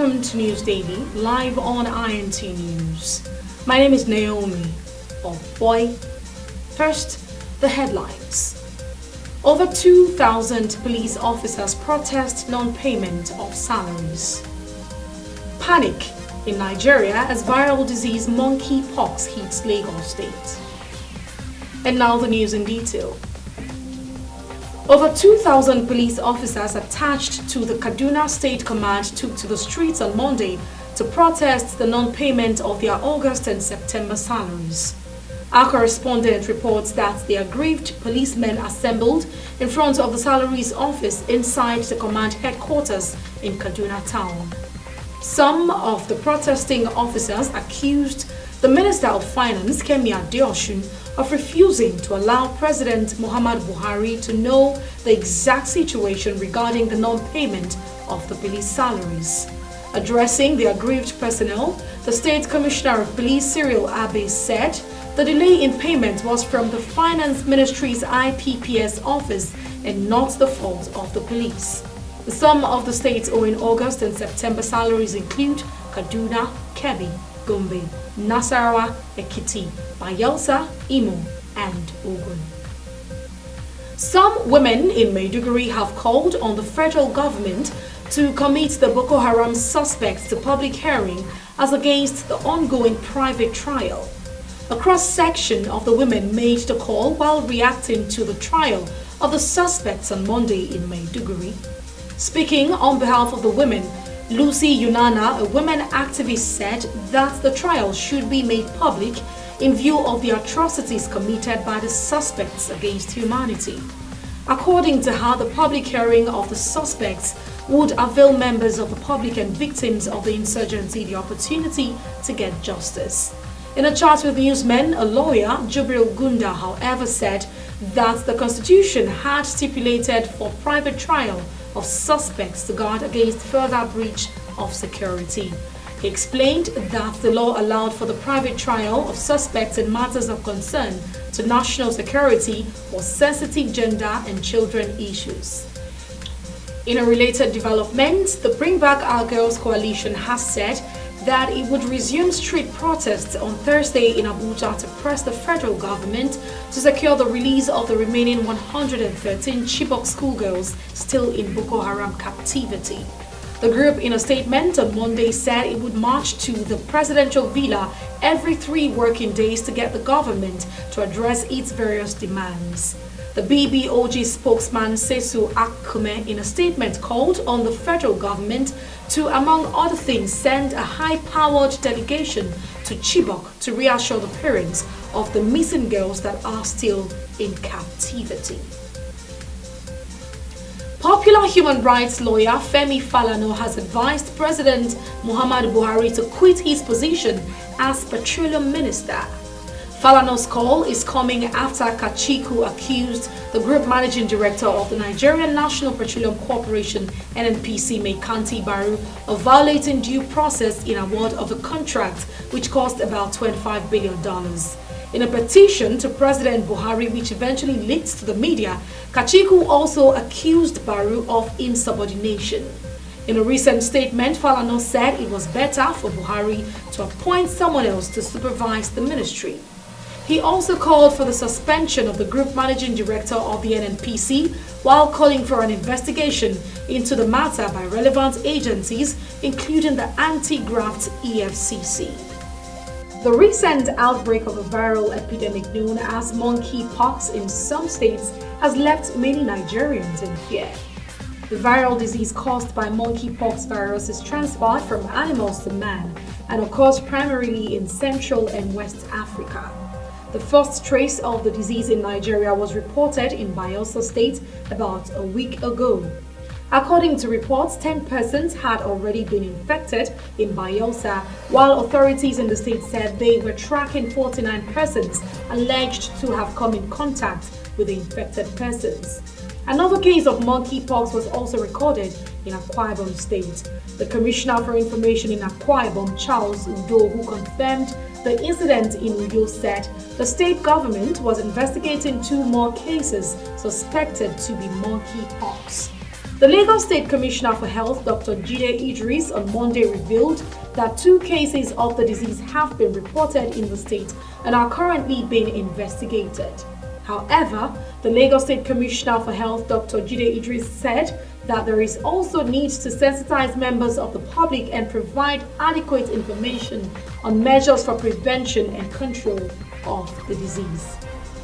Welcome to News Daily, live on INT News. My name is NAOMI OBOYI. First, the headlines. Over 2,000 police officers protest non-payment of salaries. Panic in Nigeria as viral disease monkeypox hits Lagos State. And now the news in detail. Over 2,000 police officers attached to the Kaduna State Command took to the streets on Monday to protest the non-payment of their August and September salaries. Our correspondent reports that the aggrieved policemen assembled in front of the Salaries office inside the command headquarters in Kaduna town. Some of the protesting officers accused the Minister of Finance, Femi Fallon, of refusing to allow President Muhammadu Buhari to know the exact situation regarding the non-payment of the police salaries. Addressing the aggrieved personnel, the State Commissioner of Police, Cyril Abe, said the delay in payment was from the Finance Ministry's IPPS office and not the fault of the police. Some of the states owing August and September salaries include Kaduna, Kebbi, Gombe, Nasarawa, Ekiti, Bayelsa, Ibom, and Ogun. Some women in Maiduguri have called on the federal government to commit the Boko Haram suspects to public hearing as against the ongoing private trial. A cross-section of the women made the call while reacting to the trial of the suspects on Monday in Maiduguri. Speaking on behalf of the women, Lucy Yunana, a women activist, said that the trial should be made public in view of the atrocities committed by the suspects against humanity. According to her, the public hearing of the suspects would avail members of the public and victims of the insurgency the opportunity to get justice. In a chat with newsmen, a lawyer, Jubril Gunda, however, said that the Constitution had stipulated for private trial of suspects to guard against further breach of security. He explained that the law allowed for the private trial of suspects in matters of concern to national security or sensitive gender and children issues. In a related development, the Bring Back Our Girls Coalition has said that it would resume street protests on Thursday in Abuja to press the federal government to secure the release of the remaining 113 Chibok schoolgirls still in Boko Haram captivity. The group, in a statement on Monday, said it would march to the presidential villa every 3 working days to get the government to address its various demands. The BBOG spokesman Sesu Akume, in a statement, called on the federal government to, among other things, send a high-powered delegation to Chibok to reassure the parents of the missing girls that are still in captivity. Popular human rights lawyer Femi Fallon has advised President Muhammadu Buhari to quit his position as Petroleum Minister. Falana's call is coming after Kachiku accused the group managing director of the Nigerian National Petroleum Corporation (NNPC) Mekanti Baru of violating due process in award of the contract, which cost about $25 billion. In a petition to President Buhari, which eventually leaked to the media, Kachiku also accused Baru of insubordination. In a recent statement, Falana said it was better for Buhari to appoint someone else to supervise the ministry. He also called for the suspension of the group managing director of the NNPC while calling for an investigation into the matter by relevant agencies, including the anti-graft EFCC. The recent outbreak of a viral epidemic known as monkeypox in some states has left many Nigerians in fear. The viral disease caused by monkeypox virus is transferred from animals to man and occurs primarily in Central and West Africa. The first trace of the disease in Nigeria was reported in Bayelsa State about a week ago. According to reports, 10 persons had already been infected in Bayelsa, while authorities in the state said they were tracking 49 persons alleged to have come in contact with the infected persons. Another case of monkeypox was also recorded in Akwa State. The Commissioner for Information in Akwa, Charles Udo, who confirmed the incident in Uyo, said the state government was investigating 2 more cases suspected to be monkeypox. The Lagos State Commissioner for Health, Dr. Jide Idris, on Monday revealed that 2 cases of the disease have been reported in the state and are currently being investigated. However, the Lagos State Commissioner for Health, Dr. Jide Idris, said that there is also need to sensitize members of the public and provide adequate information on measures for prevention and control of the disease.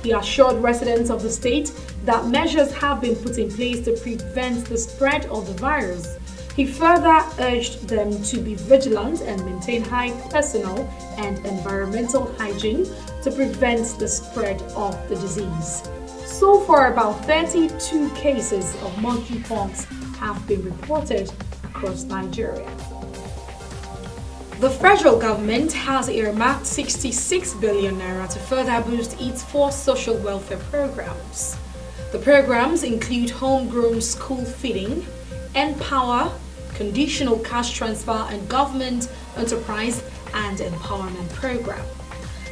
He assured residents of the state that measures have been put in place to prevent the spread of the virus. He further urged them to be vigilant and maintain high personal and environmental hygiene to prevent the spread of the disease. So far, about 32 cases of monkeypox have been reported across Nigeria. The federal government has earmarked 66 billion naira to further boost its 4 social welfare programs. The programs include homegrown school feeding, Empower, conditional cash transfer, and government enterprise and empowerment program.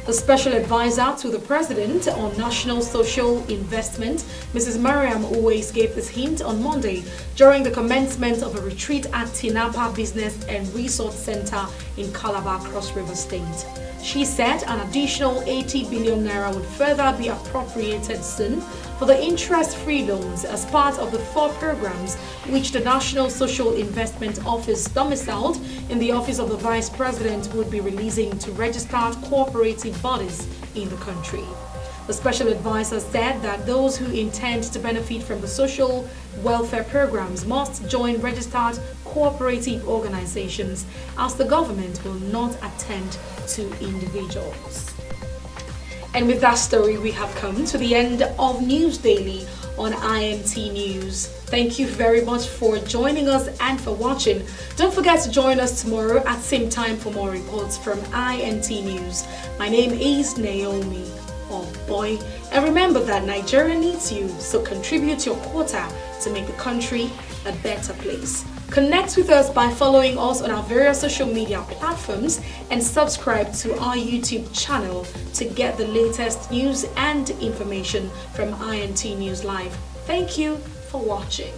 The special advisor to the president on national social investment, Mrs. Mariam Oboyi, gave this hint on Monday during the commencement of a retreat at Tinapa Business and Resource Center in Calabar, Cross River State. She said an additional 80 billion naira would further be appropriated soon for the interest-free loans as part of the 4 programs which the National Social Investment Office, domiciled in the Office of the Vice President, would be releasing to registered cooperative bodies in the country. The special advisor said that those who intend to benefit from the social welfare programs must join registered cooperative organizations, as the government will not attend to individuals. And with that story, we have come to the end of News Daily on INT News. Thank you very much for joining us and for watching. Don't forget to join us tomorrow at same time for more reports from INT News. My name is NAOMI OBOYI, and remember that Nigeria needs you, so contribute your quota to make the country a better place. Connect with us by following us on our various social media platforms and subscribe to our YouTube channel to get the latest news and information from INT News Live. Thank you for watching.